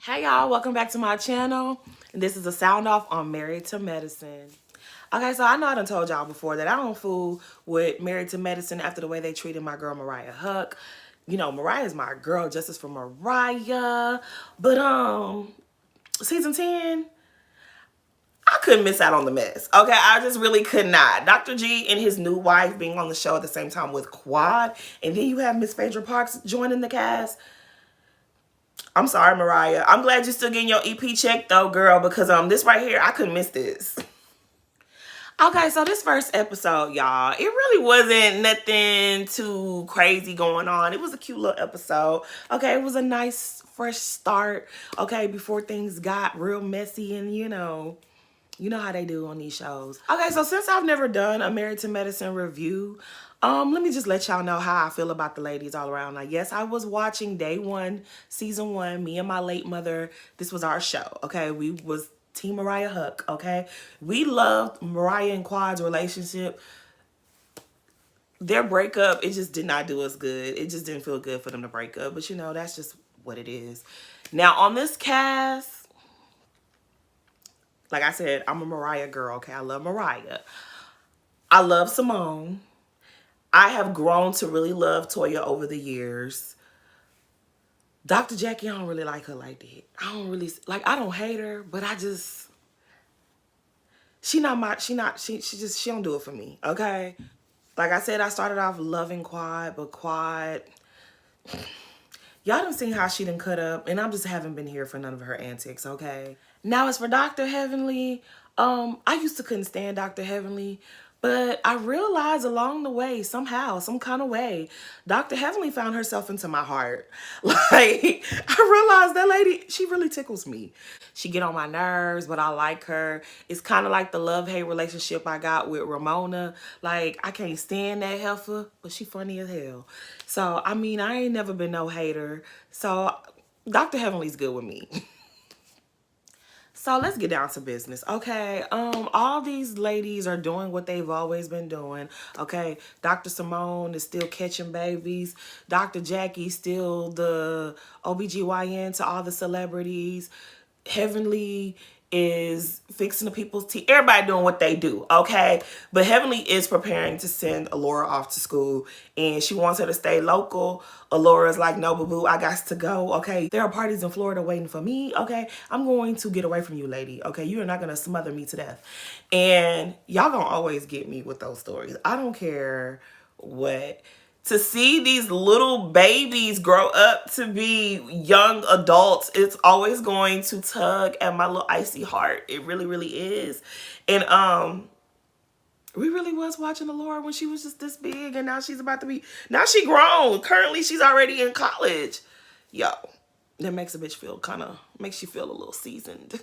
Hey y'all, welcome back to my channel. This is a sound off on Married to Medicine. Okay, so I know I done told y'all before that I don't fool with Married to Medicine after the way they treated my girl Mariah Huq. You know, Mariah's my girl, justice for Mariah. But season 10, I couldn't miss out on the mess. Okay, I just really could not. Dr. G and his new wife being on the show at the same time with Quad. And then you have Miss Phaedra Parks joining the cast. I'm sorry, Mariah. I'm glad you're still getting your EP check though, girl, because this right here, I couldn't miss this. Okay, so this first episode, y'all, it really wasn't nothing too crazy going on. It was a cute little episode. Okay, it was a nice fresh start, okay, before things got real messy and you know how they do on these shows. Okay, so since I've never done a Married to Medicine review, let me just let y'all know how I feel about the ladies all around. Like, yes, I was watching day one, season one, me and my late mother. This was our show, okay? We was Team Mariah Huq, okay? We loved Mariah and Quad's relationship. Their breakup, it just did not do us good. It just didn't feel good for them to break up. But, you know, that's just what it is. Now, on this cast, like I said, I'm a Mariah girl, okay? I love Mariah. I love Simone. I have grown to really love Toya over the years. Dr. Jackie, I don't really like her like that. I don't hate her, but she don't do it for me, okay? Like I said, I started off loving Quad, but Quad, y'all done seen how she done cut up, and I just haven't been here for none of her antics, okay? Now, as for Dr. Heavenly, I used to couldn't stand Dr. Heavenly, but I realized along the way, somehow, some kind of way, Dr. Heavenly found herself into my heart. Like, I realized that lady, she really tickles me. She get on my nerves, but I like her. It's kind of like the love-hate relationship I got with Ramona. Like, I can't stand that heifer, but she funny as hell. So, I mean, I ain't never been no hater. So, Dr. Heavenly's good with me. So let's get down to business, okay? All these ladies are doing what they've always been doing, okay? Dr. Simone is still catching babies. Dr. Jackie still the OBGYN to all the celebrities. Heavenly is fixing the people's teeth. Everybody doing what they do, okay? But Heavenly is preparing to send Alora off to school, and she wants her to stay local. Alora's like, no, boo-boo, I got to go, okay? There are parties in Florida waiting for me, okay? I'm going to get away from you, lady, okay? You are not going to smother me to death. And y'all gonna always get me with those stories. I don't care what. To see these little babies grow up to be young adults, it's always going to tug at my little icy heart. It really, really is. And we really was watching Alora when she was just this big, and now she's about to be, now she grown. Currently, she's already in college. Yo, that makes a bitch feel makes you feel a little seasoned.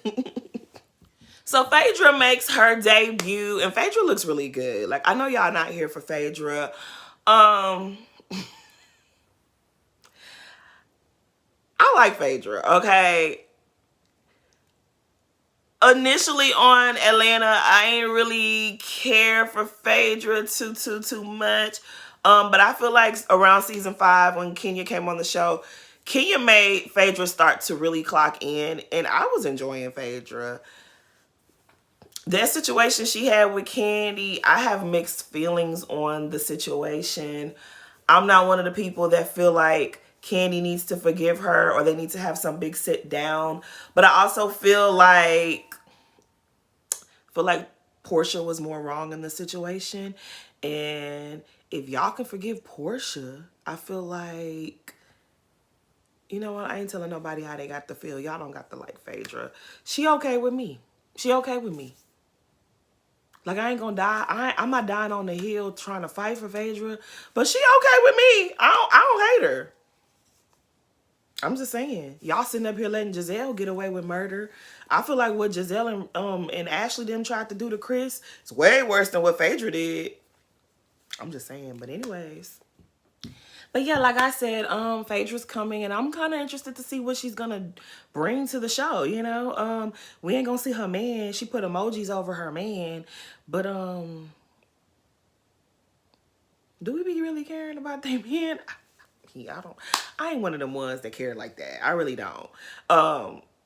So Phaedra makes her debut, and Phaedra looks really good. Like, I know y'all not here for Phaedra. I like Phaedra, okay? Initially on Atlanta, I ain't really care for Phaedra too much. But I feel like around season 5 when Kenya came on the show, Kenya made Phaedra start to really clock in, and I was enjoying Phaedra. That situation she had with Kandi, I have mixed feelings on the situation. I'm not one of the people that feel like Kandi needs to forgive her or they need to have some big sit down. But I also feel like Portia was more wrong in the situation. And if y'all can forgive Portia, I feel like, you know what? I ain't telling nobody how they got to feel. Y'all don't got to like Phaedra. She okay with me. She okay with me. Like, I ain't gonna die. I'm not dying on the hill trying to fight for Phaedra. But she okay with me. I don't hate her. I'm just saying. Y'all sitting up here letting Giselle get away with murder. I feel like what Giselle and Ashley them tried to do to Chris is way worse than what Phaedra did. I'm just saying. But anyways. But yeah, like I said, Phaedra's coming, and I'm kind of interested to see what she's gonna bring to the show, you know? We ain't gonna see her man. She put emojis over her man. But do we be really caring about them men? I ain't one of them ones that care like that. I really don't.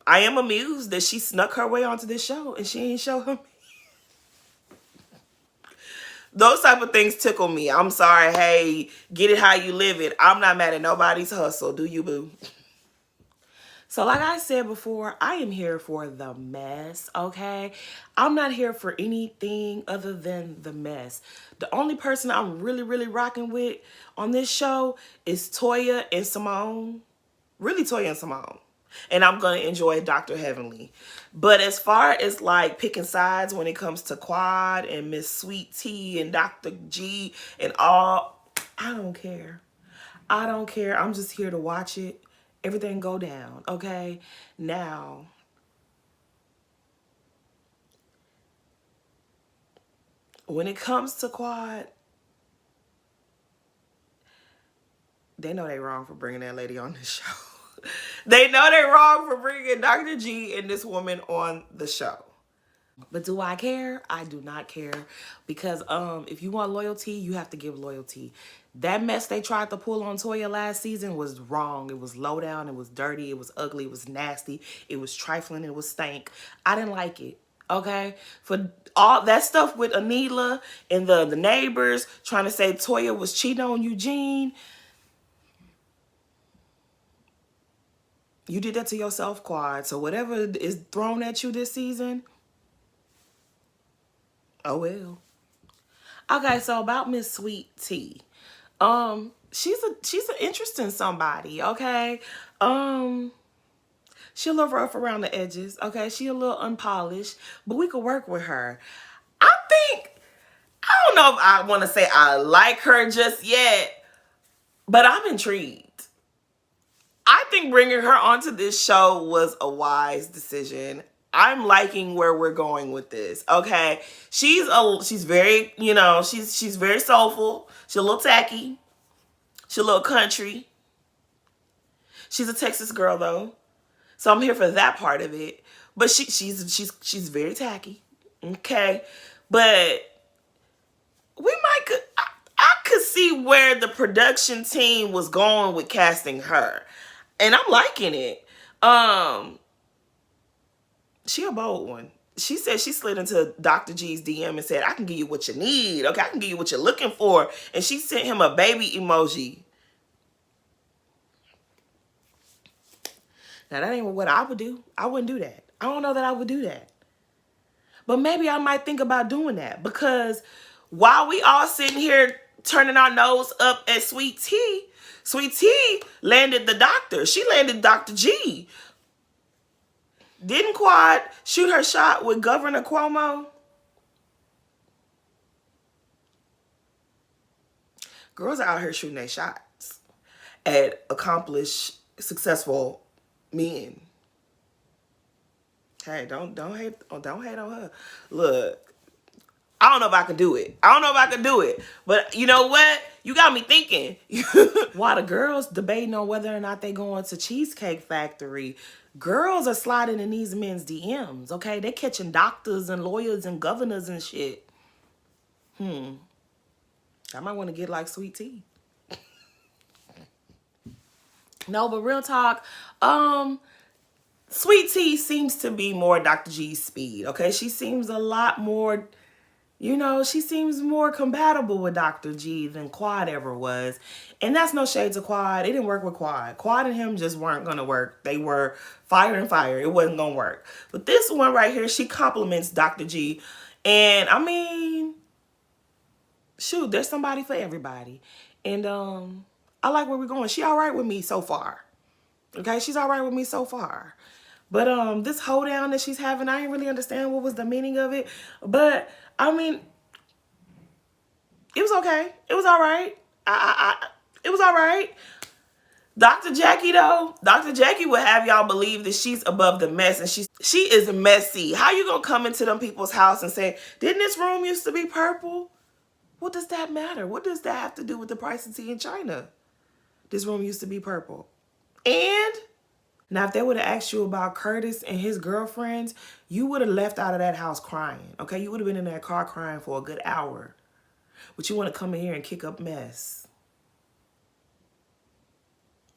I am amused that she snuck her way onto this show and she ain't show him. Those type of things tickle me. I'm sorry. Hey, get it how you live it. I'm not mad at nobody's hustle. Do you, boo? So like I said before, I am here for the mess, okay? I'm not here for anything other than the mess. The only person I'm really, really rocking with on this show is Toya and Simone. Really Toya and Simone. And I'm going to enjoy Dr. Heavenly. But as far as like picking sides when it comes to Quad and Miss Sweet Tea and Dr. G and all, I don't care. I don't care. I'm just here to watch it. Everything go down, okay? Now, when it comes to Quad, they know they wrong for bringing that lady on this show. They know they wrong for bringing Dr. G and this woman on the show. But do I care? I do not care. Because if you want loyalty, you have to give loyalty. That mess they tried to pull on Toya last season was wrong. It was low down. It was dirty. It was ugly. It was nasty. It was trifling. It was stank. I didn't like it. Okay? For all that stuff with Anila and the neighbors trying to say Toya was cheating on Eugene. You did that to yourself, Quad. So whatever is thrown at you this season, oh well. Okay, so about Miss Sweet Tea. She's an interesting somebody, okay? She a little rough around the edges, okay? She a little unpolished, but we could work with her. I don't know if I want to say I like her just yet, but I'm intrigued. I think bringing her onto this show was a wise decision. I'm liking where we're going with this. Okay, she's very, she's very soulful. She's a little tacky. She's a little country. She's a Texas girl though, so I'm here for that part of it. But she's very tacky. Okay, but I could see where the production team was going with casting her. And I'm liking it. She a bold one. She said she slid into Dr. G's DM and said, I can give you what you need. Okay, I can give you what you're looking for. And she sent him a baby emoji. Now, that ain't what I would do. I wouldn't do that. I don't know that I would do that. But maybe I might think about doing that. Because while we all sitting here turning our nose up at Sweet Tea, Sweet Tea landed the doctor. She landed Dr. G. Didn't Quad shoot her shot with Governor Cuomo? Girls are out here shooting their shots at accomplished, successful men. Hey, don't hate on her. Look, I don't know if I can do it. But you know what? You got me thinking. While the girls debating on whether or not they going to Cheesecake Factory, girls are sliding in these men's DMs, okay? They catching doctors and lawyers and governors and shit. I might want to get like Sweet Tea. No, but real talk, Sweet Tea seems to be more Dr. G's speed, okay? She seems a lot more... she seems more compatible with Dr. G than Quad ever was. And that's no shade to Quad. It didn't work with Quad. Quad and him just weren't going to work. They were fire and fire. It wasn't going to work. But this one right here, she compliments Dr. G. And, I mean, shoot, there's somebody for everybody. And I like where we're going. She all right with me so far. Okay, she's all right with me so far. But this hoedown that she's having, I didn't really understand what was the meaning of it. But... I mean, it was okay. It was all right. It was all right. Dr. Jackie, though, Dr. Jackie would have y'all believe that she's above the mess and she is messy. How you gonna come into them people's house and say, didn't this room used to be purple? What does that matter? What does that have to do with the price of tea in China? This room used to be purple. And... now, if they would have asked you about Curtis and his girlfriends, you would have left out of that house crying, okay? You would have been in that car crying for a good hour. But you want to come in here and kick up mess.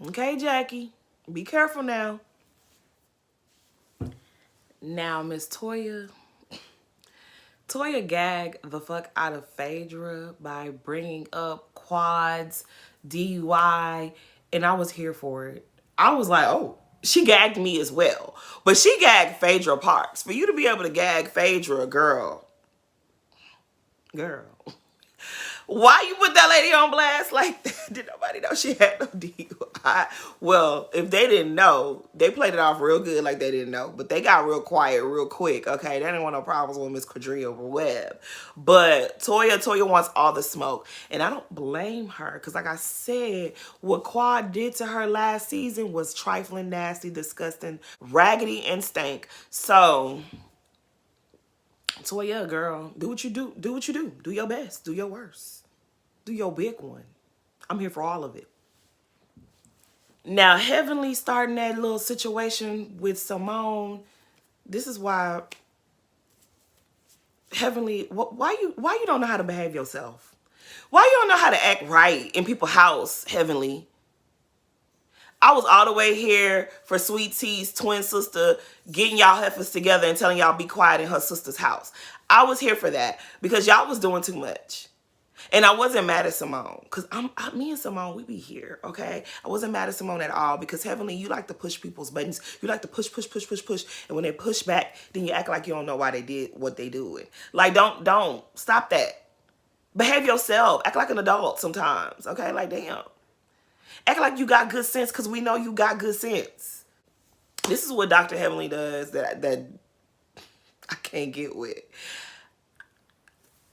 Okay, Jackie, be careful now. Now, Miss Toya gagged the fuck out of Phaedra by bringing up quads, DUI, and I was here for it. I was like, oh, she gagged me as well. But she gagged Phaedra Parks. For you to be able to gag Phaedra, girl. Why you put that lady on blast like that? Did nobody know she had no DUI? Well, if they didn't know, they played it off real good like they didn't know. But they got real quiet real quick, okay? They didn't want no problems with Miss Quadria Webb. But Toya wants all the smoke. And I don't blame her. Because like I said, what Quad did to her last season was trifling, nasty, disgusting, raggedy, and stank. So... Toya, girl, do what you do. Do what you do. Do your best. Do your worst. Do your big one. I'm here for all of it. Now, Heavenly starting that little situation with Simone. This is why Heavenly, why you don't know how to behave yourself? Why you don't know how to act right in people's house, Heavenly? I was all the way here for Sweet T's twin sister getting y'all heifers together and telling y'all be quiet in her sister's house. I was here for that because y'all was doing too much. And I wasn't mad at Simone because me and Simone, we be here, okay? I wasn't mad at Simone at all because Heavenly, you like to push people's buttons. You like to push. And when they push back, then you act like you don't know why they did what they doing. Like, don't. Stop that. Behave yourself. Act like an adult sometimes, okay? Like, damn. Act like you got good sense because we know you got good sense. This is what Dr. Heavenly does that I can't get with.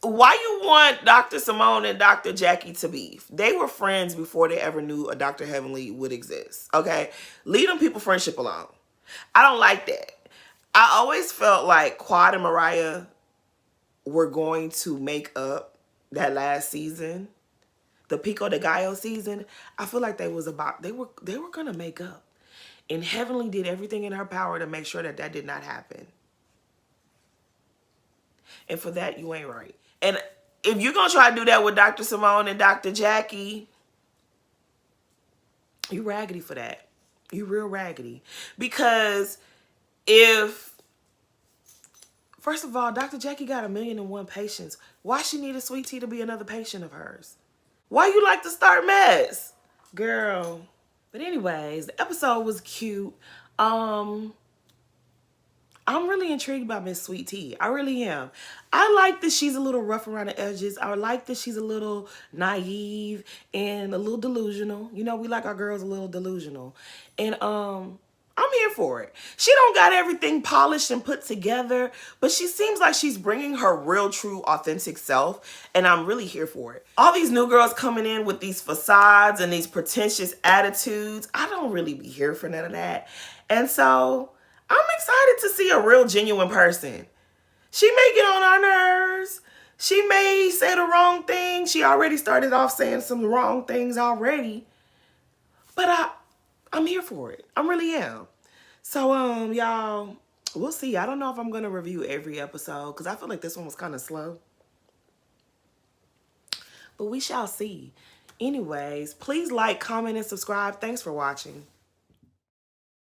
Why you want Dr. Simone and Dr. Jackie to beef? They were friends before they ever knew a Dr. Heavenly would exist, okay? Leave them people friendship alone. I don't like that. I always felt like Quad and Mariah were going to make up that last season. The Pico de Gallo season, I feel like they were gonna make up. And Heavenly did everything in her power to make sure that did not happen. And for that, you ain't right. And if you're gonna try to do that with Dr. Simone and Dr. Jackie, you raggedy for that. You real raggedy. Because first of all, Dr. Jackie got 1,000,001 patients. Why she needed Sweet Tea to be another patient of hers? Why you like to start mess? Girl. But anyways, the episode was cute. I'm really intrigued by Miss Sweet Tea. I really am. I like that she's a little rough around the edges. I like that she's a little naive and a little delusional. You know, we like our girls a little delusional. And I'm here for it. She don't got everything polished and put together, but she seems like she's bringing her real, true, authentic self, and I'm really here for it. All these new girls coming in with these facades and these pretentious attitudes, I don't really be here for none of that. And so I'm excited to see a real, genuine person. She may get on our nerves. She may say the wrong thing. She already started off saying some wrong things already. But I'm here for it. I really am. So, y'all, we'll see. I don't know if I'm going to review every episode because I feel like this one was kind of slow. But we shall see. Anyways, please like, comment, and subscribe. Thanks for watching.